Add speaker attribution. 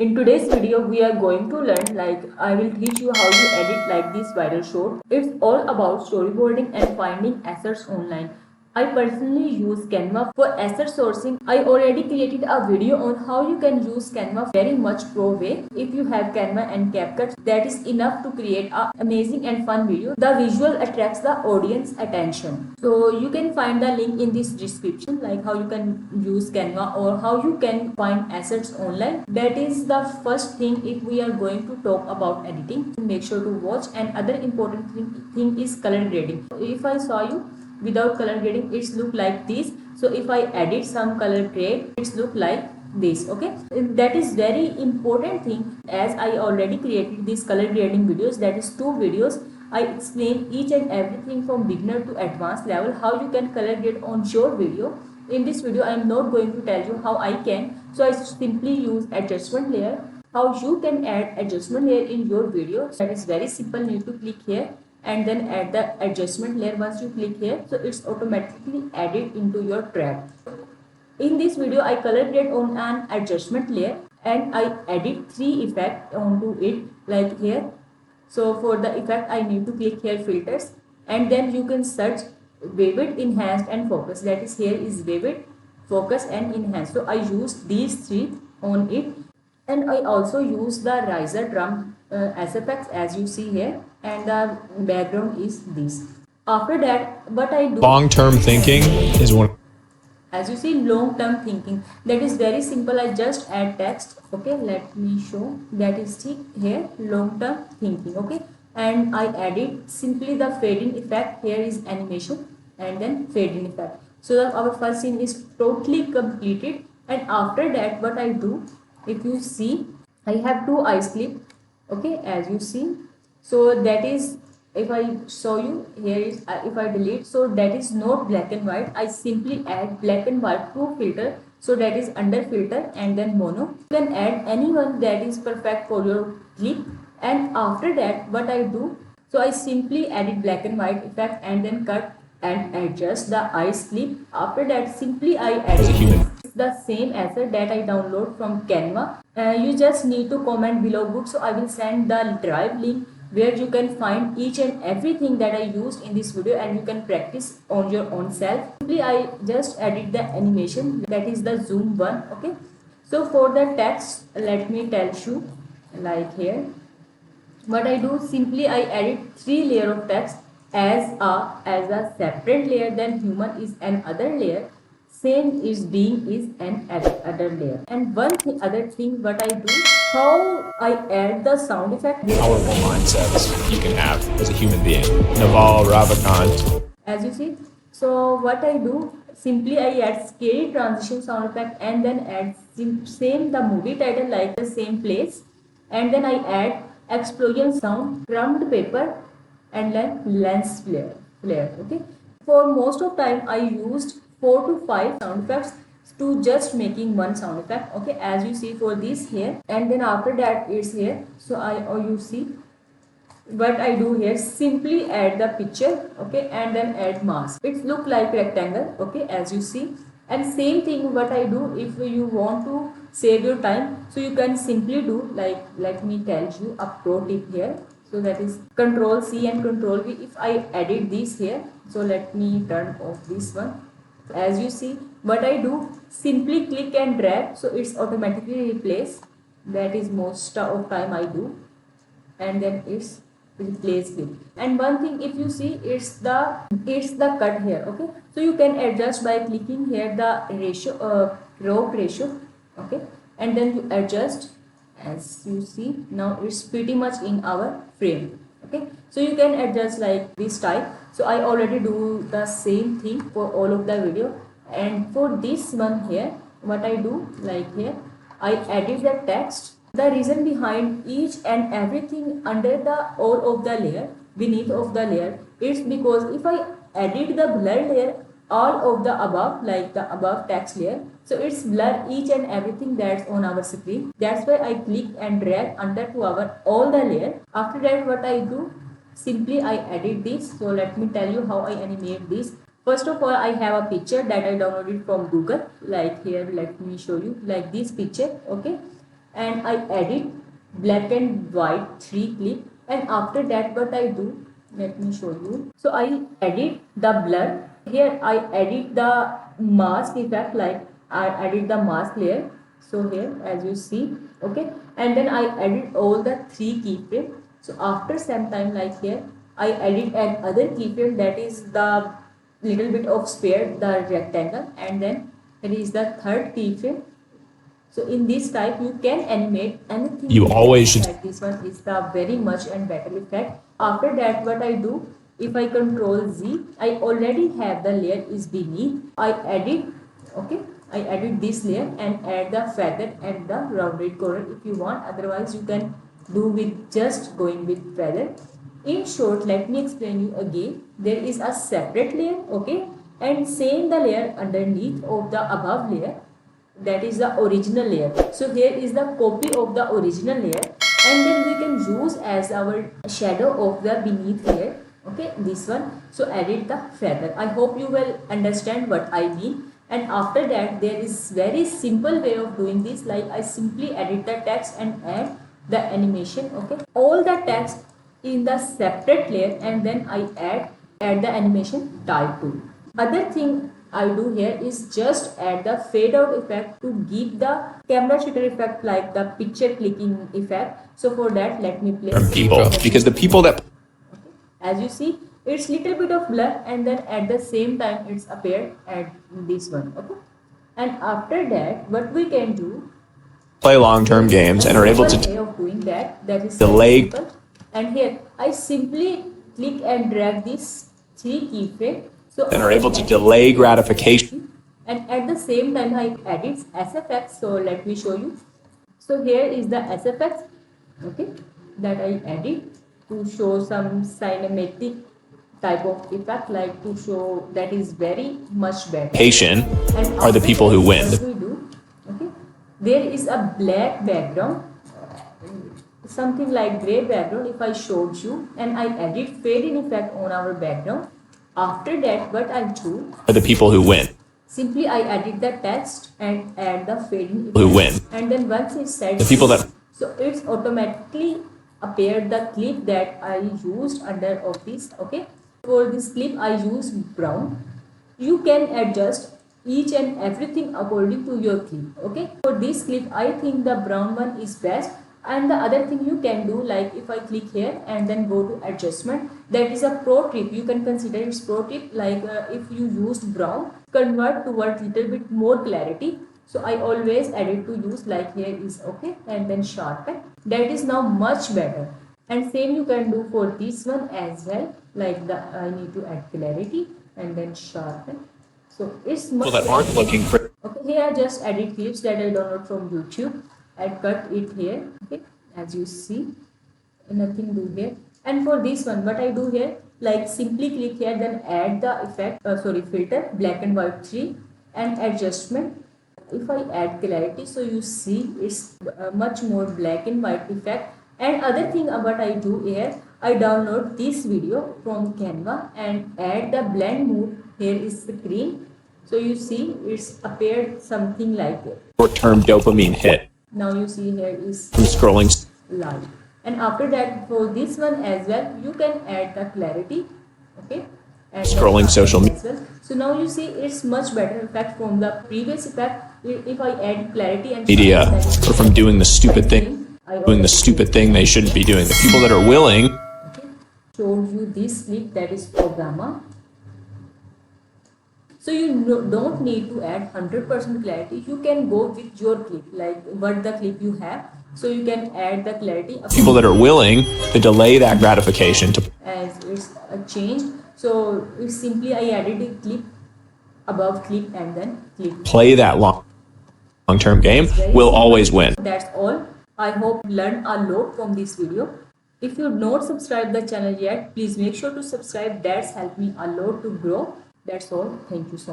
Speaker 1: In today's video, we are going to learn I will teach you how you edit like this viral short. It's all about storyboarding and finding assets online. I personally use Canva for asset sourcing. I already created a video on how you can use Canva very much pro way. If you have Canva and CapCut, that is enough to create an amazing and fun video. The visual attracts the audience attention. So you can find the link in this description, like how you can use Canva or how you can find assets online. That is the first thing if we are going to talk about editing. Make sure to watch. And other important thing is color grading. If I saw you without color grading, it's look like this. So if I edit some color grade, it's look like this. Okay, that is very important thing, as I already created these color grading videos. That is 2 videos. I explain each and everything from beginner to advanced level, how you can color grade on your video. In this video I am not going to tell you how I can, so I simply use adjustment layer. How you can add adjustment layer in your video, that is very simple. You need to click here and then add the adjustment layer. Once you click here, so it's automatically added into your track. In this video I color grade on an adjustment layer and I edit 3 effects onto it, like here. So for the effect I need to click here filters, and then you can search vivid, enhanced and focus. That is, here is vivid, focus and enhanced. So I use these 3 on it, and I also use the riser drum SFX, as you see here, and the background is this. After that, what I do,
Speaker 2: Long-term thinking is one.
Speaker 1: As you see, long-term thinking, that is very simple. I just add text. Okay, let me show. That is here, long-term thinking. Okay, and I added simply the fading effect. Here is animation and then fading effect. So our first scene is totally completed. And after that, what I do, if you see, I have 2 eyes clip. Okay, as you see. So that is, if I show you, here is if I delete, so that is not black and white. I simply add black and white to filter. So that is under filter and then mono. You can add anyone that is perfect for your clip. And after that, what I do, so I simply edit black and white effect and then cut and adjust the eyes clip. After that, simply I edit the same asset that I download from Canva. You just need to comment below good, so I will send the drive link where you can find each and everything that I used in this video, and you can practice on your own self. Simply I just edit the animation, that is the zoom one. Okay, so for the text, let me tell you, like here, what I do, simply I edit 3 layer of text as a separate layer. Then human is another layer, same is being is an other layer. And one other thing what I do, how I add the sound effect.
Speaker 2: Powerful mindsets you can have as a human being. Naval Ravikant.
Speaker 1: As you see, so what I do, simply I add scary transition sound effect and then add same the movie title, like the same place, and then I add explosion sound, crumbed paper and then lens flare. Okay, for most of time I used 4 to 5 sound effects to just making one sound effect. Okay, as you see for this here, and then after that is here. So you see what I do here, simply add the picture. Okay, and then add mask. It look like rectangle. Okay, as you see. And same thing what I do, if you want to save your time, so you can simply do like, let me tell you a pro tip here. So that is Control C and Control V. If I edit this here, so let me turn off this one. As you see, what I do, simply click and drag, so it's automatically replaced. That is most of time I do, and then it's replaced with. And one thing, if you see, it's the cut here. Okay, so you can adjust by clicking here the ratio, crop ratio. Okay, and then you adjust. As you see, now it's pretty much in our frame. Okay, so you can adjust like this type. So I already do the same thing for all of the video. And for this one here, what I do, like here, I edit the text. The reason behind each and everything under the all of the layer, beneath of the layer, it's because if I edit the blur layer, all of the above, like the above text layer, so it's blur each and everything that's on our screen. That's why I click and drag under to our all the layer. After that, what I do, simply I edit this. So let me tell you how I animate this. First of all, I have a picture that I downloaded from Google, like here. Let me show you, like this picture. Okay, and I edit black and white 3 clip, and after that what I do, let me show you. So I edit the blur. Here I edit the mask effect, like I edit the mask layer. So here as you see, okay, and then I edit all the 3 keyframe. So after some time, like here I edit another keyframe, that is the little bit of sphere, the rectangle, and then there is the third keyframe. So in this type you can animate anything
Speaker 2: You always should.
Speaker 1: like this one is the very much and better effect. After that what I do, if I control Z, I already have the layer is beneath. I edit, okay, I edit this layer and add the feather and the rounded corner if you want. Otherwise you can do with just going with feather. In short, let me explain you again. There is a separate layer, okay, and same the layer underneath of the above layer, that is the original layer. So here is the copy of the original layer, and then we can use as our shadow of the beneath layer, okay, this one. So edit the feather. I hope you will understand what I mean. And after that there is very simple way of doing this, like I simply edit the text and add the animation, okay, all the text in the separate layer, and then I add the animation type tool. Other thing I do here is just add the fade out effect to give the camera shutter effect, like the picture clicking effect. So for that let me play
Speaker 2: From people, because the people that
Speaker 1: as you see it's little bit of blur, and then at the same time it's appeared at this one, okay. And after that what we can do,
Speaker 2: play long-term games and are able to
Speaker 1: way of doing that, that is
Speaker 2: delay.
Speaker 1: simple. And here I simply click and drag this 3 keyframe, so
Speaker 2: and are able to delay gratification.
Speaker 1: and at the same time I edit SFX. So let me show you. So here is the SFX, okay, that I edit to show some cinematic type of effect, like to show that is very much better.
Speaker 2: Patient
Speaker 1: And
Speaker 2: are the
Speaker 1: after
Speaker 2: people who
Speaker 1: that,
Speaker 2: win.
Speaker 1: what we do, okay, there is a black background, something like gray background if I showed you, and I edit fade in effect on our background. After that what I do,
Speaker 2: Are the people who win.
Speaker 1: simply I edit the text and add the fading effect.
Speaker 2: Who win.
Speaker 1: And then once it's set,
Speaker 2: The people that
Speaker 1: so it's automatically appeared the clip that I used under of this, okay. For this clip I use brown. You can adjust each and everything according to your clip, okay. For this clip I think the brown one is best. And the other thing you can do, like if I click here and then go to adjustment, that is a pro tip, you can consider it's pro tip, like if you used brown, convert towards little bit more clarity. So I always edit to use, like here is okay, and then sharpen, that is now much better. And same you can do for this one as well, like the I need to add clarity and then sharpen. So it's much
Speaker 2: people that aren't looking for
Speaker 1: okay. Here I just edit clips that I download from YouTube. I cut it here, okay, as you see, nothing do here. And for this one what I do here, like simply click here, then add the effect, filter black and white 3 and adjustment. If I add clarity, so you see it's much more black and white effect. And other thing what I do here, I download this video from Canva and add the blend mode. Here is the green, so you see it's appeared something like it.
Speaker 2: short-term dopamine hit
Speaker 1: Now you see here is
Speaker 2: from scrolling.
Speaker 1: live. And after that for this one as well you can add the clarity, okay, and
Speaker 2: Scrolling social media.
Speaker 1: as well. So now you see it's much better effect from the previous effect. If I add clarity and
Speaker 2: Media,
Speaker 1: sharpen,
Speaker 2: or from doing the stupid thing, they shouldn't be doing. The people that are willing,
Speaker 1: okay, showed you this clip, that is Programma. So you don't need to add 100% clarity. You can go with your clip, like what the clip you have. So you can add the clarity.
Speaker 2: people that are willing to delay that gratification to
Speaker 1: As it's changed. So it's simply I added a clip above clip and then clip.
Speaker 2: play that long-term game will always win.
Speaker 1: That's all. I hope you learned a lot from this video. If you not subscribed the channel yet, please make sure to subscribe. That's helped me a lot to grow. That's all. Thank you so much.